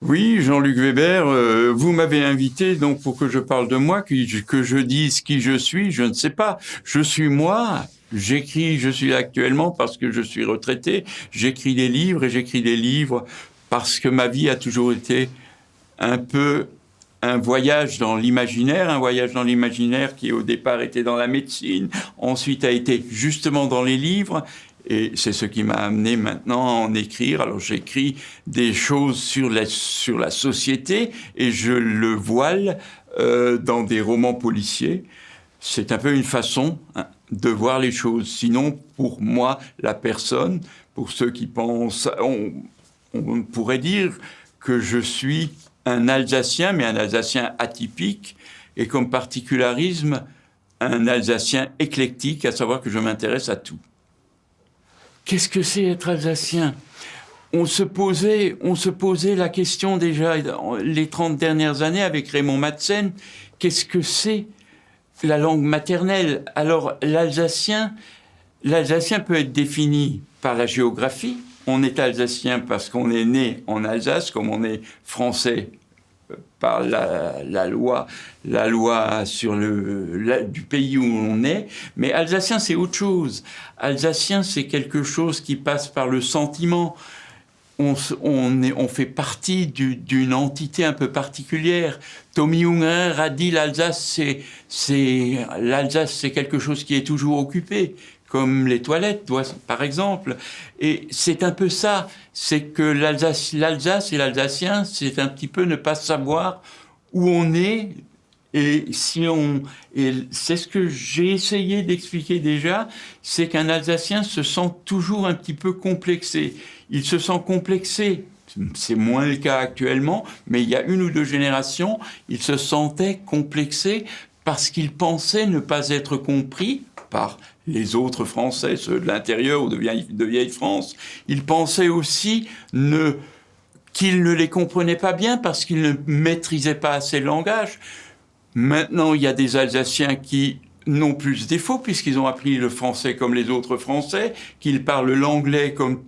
Oui, Jean-Luc Weber, vous m'avez invité donc pour que je parle de moi, que je dise qui je suis, je ne sais pas. Je suis moi. J'écris, je suis actuellement parce que je suis retraité. J'écris des livres et j'écris des livres parce que ma vie a toujours été un peu un voyage dans l'imaginaire qui au départ était dans la médecine, ensuite a été justement dans les livres, et c'est ce qui m'a amené maintenant à en écrire. Alors j'écris des choses sur la société et je le voile dans des romans policiers. C'est un peu une façon de voir les choses. Sinon, pour moi, la personne, pour ceux qui pensent, on pourrait dire que je suis un Alsacien, mais un Alsacien atypique, et comme particularisme, un Alsacien éclectique, à savoir que je m'intéresse à tout. Qu'est-ce que c'est être Alsacien ? On se posait la question déjà les 30 dernières années avec Raymond Madsen, qu'est-ce que c'est la langue maternelle ? Alors l'Alsacien peut être défini par la géographie. On est alsacien parce qu'on est né en Alsace, comme on est français par la loi du pays où on est. Mais alsacien, c'est autre chose. Alsacien, c'est quelque chose qui passe par le sentiment. On fait partie d'une entité un peu particulière. Tommy Ungerer a dit l'Alsace, c'est quelque chose qui est toujours occupé, comme les toilettes, par exemple. Et c'est un peu ça, c'est que l'Alsace et l'Alsacien, c'est un petit peu ne pas savoir où on est. Et c'est ce que j'ai essayé d'expliquer déjà, c'est qu'un Alsacien se sent toujours un petit peu complexé. Il se sent complexé, c'est moins le cas actuellement, mais il y a 1 ou 2 générations, il se sentait complexé parce qu'il pensait ne pas être compris par les autres Français, ceux de l'intérieur ou de vieille France. Il pensait aussi qu'il ne les comprenait pas bien parce qu'il ne maîtrisait pas assez le langage. Maintenant, il y a des Alsaciens qui n'ont plus ce défaut, puisqu'ils ont appris le français comme les autres Français, qu'ils parlent l'anglais comme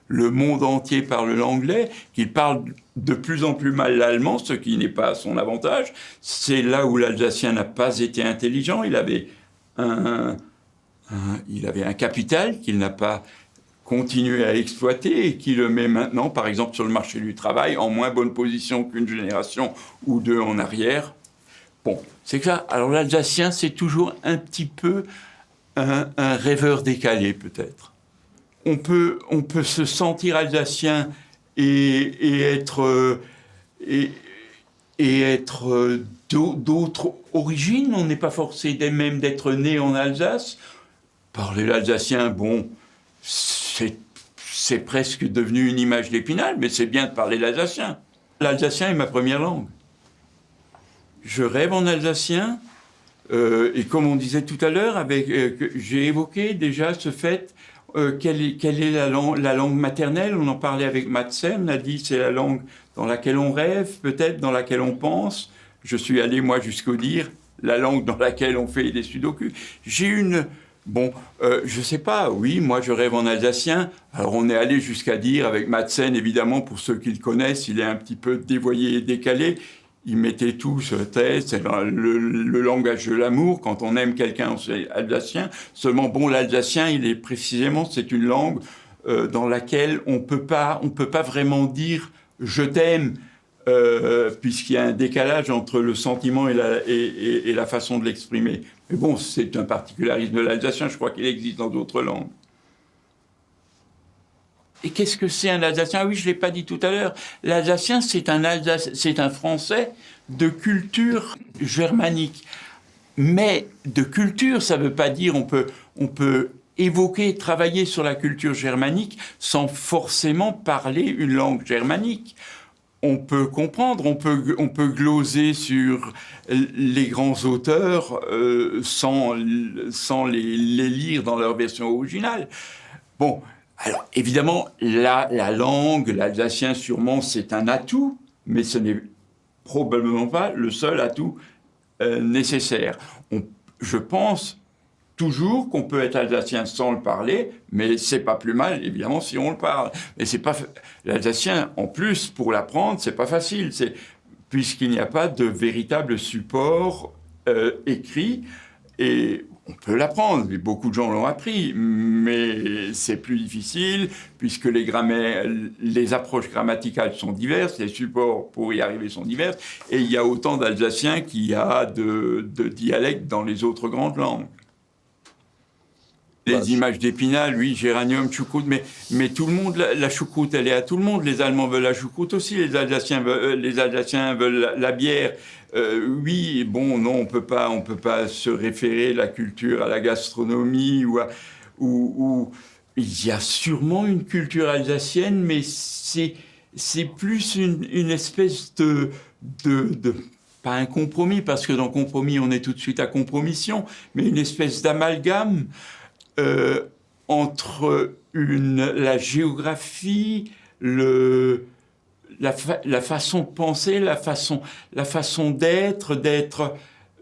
le monde entier parle l'anglais, qu'ils parlent de plus en plus mal l'allemand, ce qui n'est pas à son avantage. C'est là où l'Alsacien n'a pas été intelligent. Il avait un capital qu'il n'a pas continué à exploiter et qui le met maintenant, par exemple, sur le marché du travail, en moins bonne position qu'une génération ou 2 en arrière. Bon, c'est que ça. Alors l'Alsacien, c'est toujours un petit peu un rêveur décalé, peut-être. On peut se sentir alsacien et être d'autres origines. On n'est pas forcé même d'être né en Alsace. Parler l'alsacien, bon, c'est presque devenu une image d'Épinal, mais c'est bien de parler l'alsacien. L'alsacien est ma première langue. Je rêve en alsacien, et comme on disait tout à l'heure, j'ai évoqué déjà ce fait, quelle est la langue maternelle. On en parlait avec Madsen, on a dit c'est la langue dans laquelle on rêve, peut-être dans laquelle on pense. Je suis allé, moi, jusqu'au dire, la langue dans laquelle on fait des sudoku. Je sais pas, oui, moi je rêve en alsacien. Alors on est allé jusqu'à dire, avec Madsen, évidemment, pour ceux qui le connaissent, il est un petit peu dévoyé et décalé. Il mettait tout sur thèse, c'est le langage de l'amour. Quand on aime quelqu'un, c'est alsacien. Seulement, bon, l'alsacien, c'est une langue dans laquelle on peut pas vraiment dire « je t'aime », puisqu'il y a un décalage entre le sentiment et la façon de l'exprimer. Mais bon, c'est un particularisme de l'alsacien, je crois qu'il existe dans d'autres langues. Et qu'est-ce que c'est un Alsacien ? Ah oui, je ne l'ai pas dit tout à l'heure. L'Alsacien, c'est un Français de culture germanique. Mais de culture, ça ne veut pas dire on peut évoquer, travailler sur la culture germanique sans forcément parler une langue germanique. On peut comprendre, on peut gloser sur les grands auteurs sans les lire dans leur version originale. Bon. Alors, évidemment, la langue, l'alsacien, sûrement, c'est un atout, mais ce n'est probablement pas le seul atout nécessaire. Je pense toujours qu'on peut être alsacien sans le parler, mais c'est pas plus mal, évidemment, si on le parle. Mais c'est pas l'alsacien, en plus, pour l'apprendre, c'est pas facile, puisqu'il n'y a pas de véritable support écrit, et on peut l'apprendre, beaucoup de gens l'ont appris, mais c'est plus difficile, puisque les approches grammaticales sont diverses, les supports pour y arriver sont divers, et il y a autant d'alsaciens qu'il y a de dialectes dans les autres grandes langues. Les images d'Épinal, oui, géranium, choucroute, mais tout le monde, la choucroute, elle est à tout le monde. Les Allemands veulent la choucroute aussi, les Alsaciens veulent la bière. Oui, bon, non, on peut pas se référer la culture à la gastronomie ou il y a sûrement une culture alsacienne, mais c'est plus une espèce de pas un compromis, parce que dans compromis, on est tout de suite à compromission, mais une espèce d'amalgame entre la géographie, la façon de penser, la façon d'être,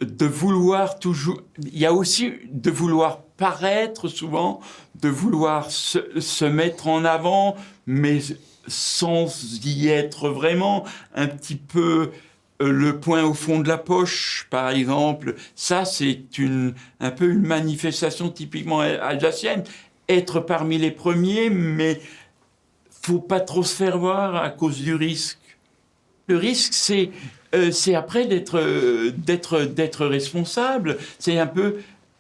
de vouloir toujours. Il y a aussi de vouloir paraître souvent, de vouloir se mettre en avant, mais sans y être vraiment, un petit peu. Le point au fond de la poche, par exemple, ça c'est un peu une manifestation typiquement alsacienne. Être parmi les premiers, mais faut pas trop se faire voir à cause du risque. Le risque, c'est après d'être responsable. C'est un peu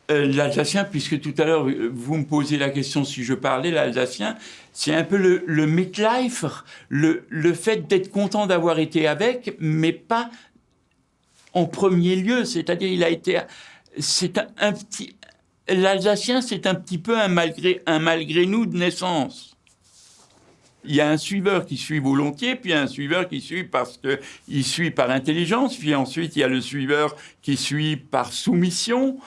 l'alsacien, puisque tout à l'heure vous me posez la question si je parlais l'alsacien. C'est un peu le midlife, le fait d'être content d'avoir été avec, mais pas en premier lieu. C'est-à-dire, l'alsacien, c'est un petit peu un malgré nous de naissance. Il y a un suiveur qui suit volontiers, puis un suiveur qui suit parce qu'il suit par intelligence, puis ensuite il y a le suiveur qui suit par soumission.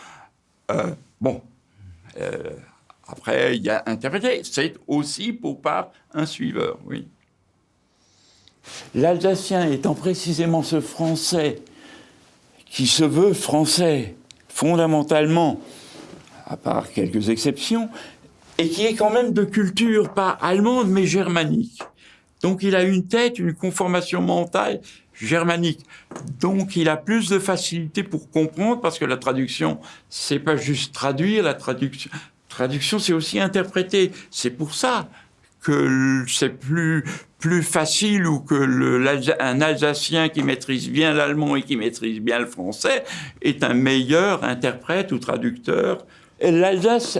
Après, il y a interprété. C'est aussi pour part un suiveur, oui. L'alsacien étant précisément ce français qui se veut français, fondamentalement, à part quelques exceptions, et qui est quand même de culture, pas allemande, mais germanique. Donc il a une tête, une conformation mentale germanique. Donc il a plus de facilité pour comprendre, parce que la traduction, c'est pas juste traduire, la traduction, c'est aussi interpréter. C'est pour ça que c'est plus facile, ou que un Alsacien qui maîtrise bien l'allemand et qui maîtrise bien le français est un meilleur interprète ou traducteur. Et l'Alsace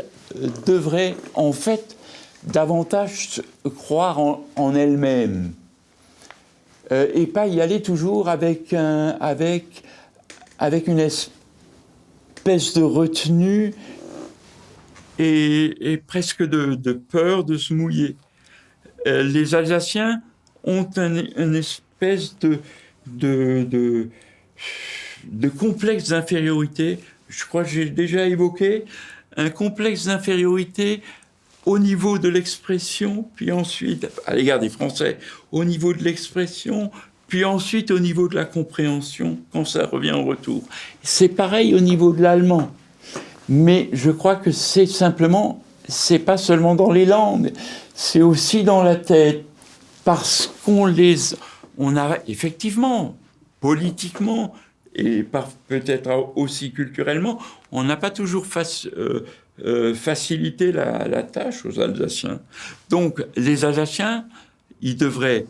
devrait en fait davantage croire en elle-même et pas y aller toujours avec une espèce de retenue et presque de peur de se mouiller. Les Alsaciens ont une espèce de complexe d'infériorité. Je crois que j'ai déjà évoqué un complexe d'infériorité au niveau de l'expression, puis ensuite, à l'égard des Français, au niveau de l'expression, puis ensuite au niveau de la compréhension, quand ça revient au retour. C'est pareil au niveau de l'allemand. Mais je crois que c'est pas seulement dans les langues, c'est aussi dans la tête. Parce on a effectivement, politiquement, et peut-être aussi culturellement, on n'a pas toujours facilité la tâche aux Alsaciens. Donc, les Alsaciens, ils devraient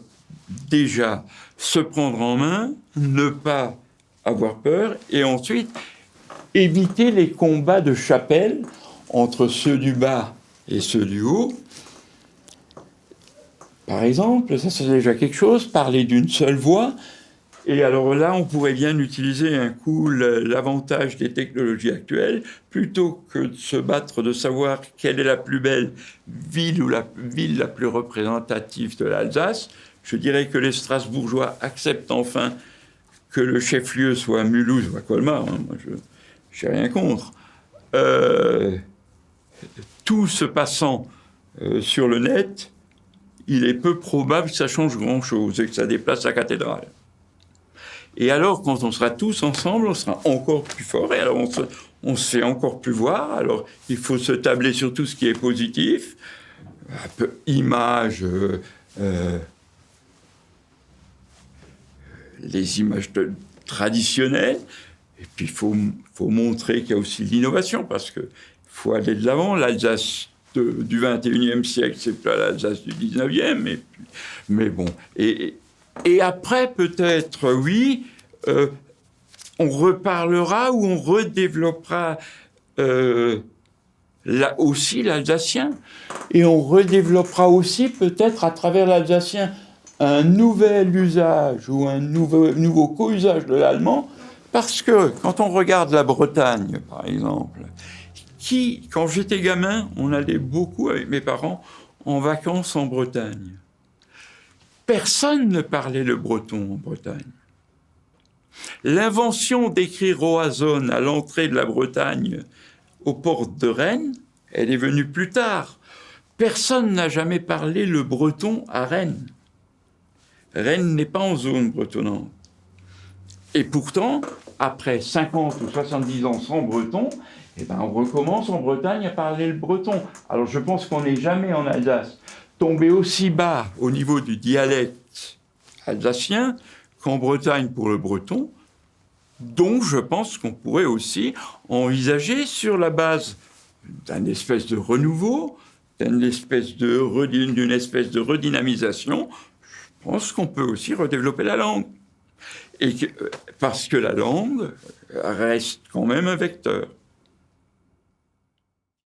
déjà se prendre en main, ne pas avoir peur, et ensuite éviter les combats de chapelle entre ceux du bas et ceux du haut. Par exemple, ça c'est déjà quelque chose, parler d'une seule voix. Et alors là, on pourrait bien utiliser un coup l'avantage des technologies actuelles, plutôt que de se battre de savoir quelle est la plus belle ville ou la ville la plus représentative de l'Alsace. Je dirais que les Strasbourgeois acceptent enfin que le chef-lieu soit Mulhouse ou à Colmar. Moi, je n'ai rien contre. Tout se passant sur le net, il est peu probable que ça change grand-chose et que ça déplace la cathédrale. Et alors, quand on sera tous ensemble, on sera encore plus fort. Et alors, on se fait encore plus voir. Alors, il faut se tabler sur tout ce qui est positif. Un peu image, les images traditionnelles. Et puis, il faut montrer qu'il y a aussi de l'innovation, parce qu'il faut aller de l'avant. L'Alsace du 21e siècle, c'est pas l'Alsace du 19e. Mais bon. Et après, peut-être, oui, on reparlera ou on redéveloppera là aussi l'alsacien. Et on redéveloppera aussi, peut-être, à travers l'alsacien, un nouvel usage ou un nouveau co-usage de l'allemand. Parce que, quand on regarde la Bretagne, par exemple, quand j'étais gamin, on allait beaucoup avec mes parents en vacances en Bretagne. Personne ne parlait le breton en Bretagne. L'invention d'écrire Oazone à l'entrée de la Bretagne, aux portes de Rennes, elle est venue plus tard. Personne n'a jamais parlé le breton à Rennes. Rennes n'est pas en zone bretonnante. Et pourtant, après 50 ou 70 ans sans breton, eh ben on recommence en Bretagne à parler le breton. Alors je pense qu'on n'est jamais en Alsace tombé aussi bas au niveau du dialecte alsacien qu'en Bretagne pour le breton, dont je pense qu'on pourrait aussi envisager sur la base d'une espèce de renouveau, d'une espèce de redynamisation. Je pense qu'on peut aussi redévelopper la langue. Parce que la langue reste quand même un vecteur.